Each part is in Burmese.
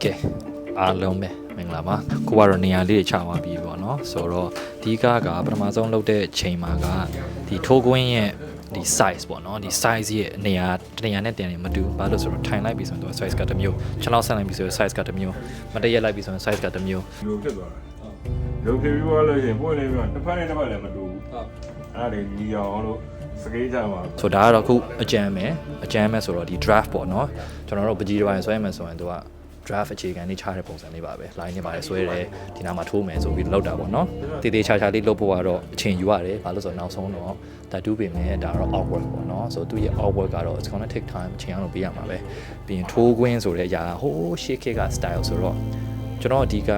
ကဲအားလုံးပဲမင်္ဂလာပါကိုကတော့နေရာလေးချသွားပြီပေါ့နော်ဆိုတော့ဒီကပထမဆုံးလုပ်တဲ့ချိန်မှာကဒီထိုးကွင်းရဲ့ဒီ size ပေါ့နော်ဒီ size ရဲ့နေရာတနေရာနဲ့တင်နေမတူဘာလို့ဆိုတော့ထိုင်လိုက်ပြီဆိုတော့ size ကတစ်မျိုးခြေထောက်ဆက်လိုက်ပြီဆိုတော့ size ကတစ်မျိုးမတရက်လိုက်ပြီဆိုရင် size ကတစ်မျိုးလိုဖြစ်သွားတာလိုဖြစ်ပြီးသွားလို့ရှိရင်ပွင့်နေပြီးတော့တစ်ဖက်နဲ့တစ်ဖက်လည်းမတူဘူးအဲ့ဒါတွေညီအောင်လို့စကေးကြမှာဆိုဒါကတော့ခုအကြမ်းမယ်ဆိုတော့ဒီ draft ပေါ့နော်ကျွန်တော်တို့ပကြီးတစ်ပိုင်းဆွဲမယ်ဆိုရင်သူကdraft အခြေခံလေးချတဲ့ပုံစံလေးပါပဲ line နဲ့ပါတယ်ဆွဲတယ်ဒီနားမှာထိုးမယ်ဆိုပြီးလောက်တာပေါ့နော်တေးသေးချာချာလေးလုပ်ဖို့ကတော့အချိန်ယူရတယ်ဘာလို့ဆိုတော့နောက်ဆုံးတော့တာတူးပြင်မယ်ဒါတော့ outwork ပေါ့နော်ဆိုတော့သူရဲ့ outwork ကတော့ it's gonna take time အချိန်အောင်လုပ်ပေးရမှာပဲပြီးရင်ထိုးကွင်းဆိုတဲ့အရာဟိုး shake kick က style ဆိုတော့ကျွန်တော်အဓိက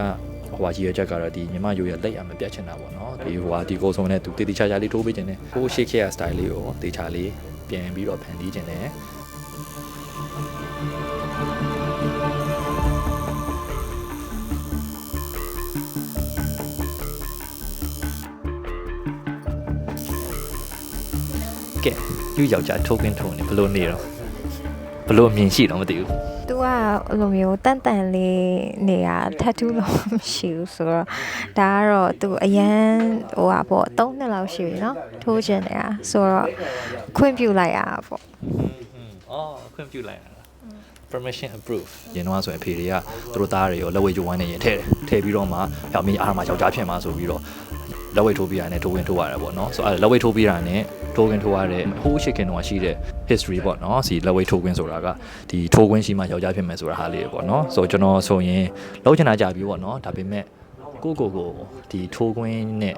ဟိုကြီးရချက်ကတော့ဒီမြန်မာရိုးရလက်ရမပြတ်ချင်တာပေါ့နော်ဒီဒီကိုဆုံးနဲ့သူတေးသေးချာချာလေးထိုးပေးခြင်းနဲ့ဟိုး shake kick က style လေးကိုတေးချာလေးပြန်ပြီးတော့ဖန်တီးခြင်းနဲ့ကဲလူယောက်ျားထိုးကွင်းထုံနေဘလို့နေတော့ဘလို့မြင်ရှိတော့မသိဘူး။ तू ကအဲ့လိုမျိုးတန်တန်လေးနေရ tattoo လို့မရှိဘူးဆိုတော့ဒါကတော့ तू အရန်ဟိုပါပေါ့3နှစ်လောက်ရှိပြီเนาะထိုးချင်နေတာဆိုတော့ခွင့်ပြုလိုက်ရတာပေါ့။အော်ခွင့်ပြုလိုက်ရတာ။ permission approve ရင်တော့ဆိုရင်အဖေတွေကသူတို့သားတွေရောလက်ဝဲကြိုးဝိုင်းနေရင်ထည့်ပြီးတော့မှဟောမင်းအားမှာယောက်ျားဖြစ်မှာဆိုပြီးတော့လက်ဝဲထိုးပြရတဲ့ထိုးဝင်ထိုးရတယ်ပေါ့နော်ဆိုအဲ့လက်ဝဲထိုးပြရတဲ့ထိုးဝင်ထိုးရတဲ့ဟိုးရှိခင်တော့ရှိတဲ့ history ပေါ့နော်စီလက်ဝဲထိုးခွင်းဆိုတာကဒီထိုးခွင်းရှိမှယောက်ျားဖြစ်မယ်ဆိုတာဟာလေးပေါ့နော်ဆိုတော့ကျွန်တော်ဆိုရင်လောက်ချင်တာကြပြီပေါ့နော်ဒါပေမဲ့ကိုဒီထိုးခွင်းနဲ့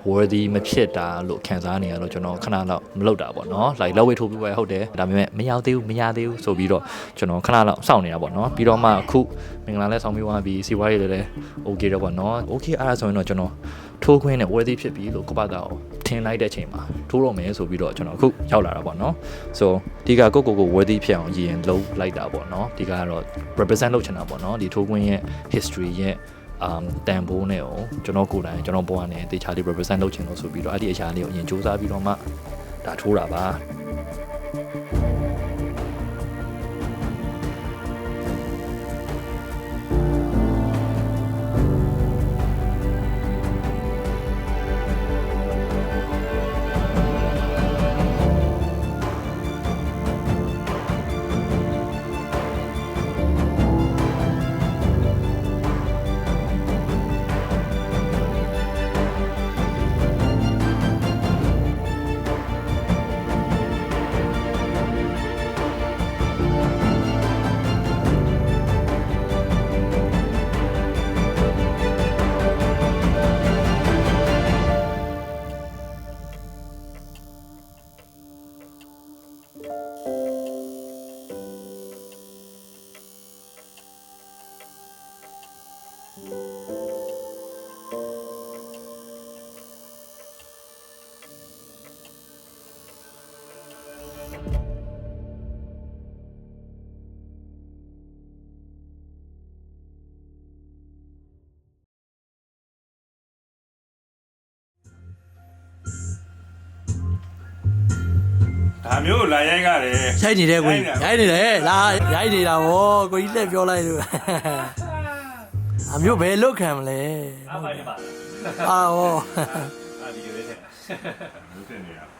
worthy မဖြစ်တာလို့ခံစားနေရတော့ကျွန်တော်ခဏလောက်မလုပ်တာပေါ့နော်like လက်ဝဲထိုးပြီးပဲဟုတ်တယ်ဒါပေမဲ့မရသေးဘူးဆိုပြီးတော့ကျွန်တော်ခဏလောက်စောင့်နေတာပေါ့နော်ပြီးတော့မှအခုမင်္ဂလာလဲဆောင်ပြီးသွားပြီးစီဝါးရေးလည်း okay တော့ပေါ့နော် okay အဲ့ဒါဆိုရင်တော့ကျွန်တော်ထိုးခွင်းနဲ့ worthy ဖြစ်ပြီလို့ကိုပတ်တာကိုထင်လိုက်တဲ့ချိန်မှာထိုးတော့မယ်ဆိုပြီးတော့ကျွန်တော်အခုရောက်လာတာပေါ့နော် so ဒီကကို worthy ဖြစ်အောင်ရည်ရင်လုံးလိုက်တာပေါ့နော်ဒီကတော့ represent လုပ်ချင်တာပေါ့နော်ဒီထိုးခွင်းရဲ့ history ရဲ့တန်ဖိုးနဲ့ကိုကျွန်တော်ကိုယ်တိုင်ကျွန်တော်ဘဝနဲ့တေချာလေး represent လုပ်ချင်လို့ဆိုပြီးတော့အဲ့ဒီအရာလေးကိုအရင်စူးစမ်းပြီးတော့မှဒါထိုးတာပါဒါမျိုးလာရိုက်ရတယ်ရိုက်နေတယ်ကိုရိုက်နေတယ်လာရိုက်နေတာဗောကိုကြီးလက်ပြောလိုက်လို့အမျိုးဘယ်လုတ်ခံမလဲအာဟောဒီလိုလေးတဲ့လုတ်နေရ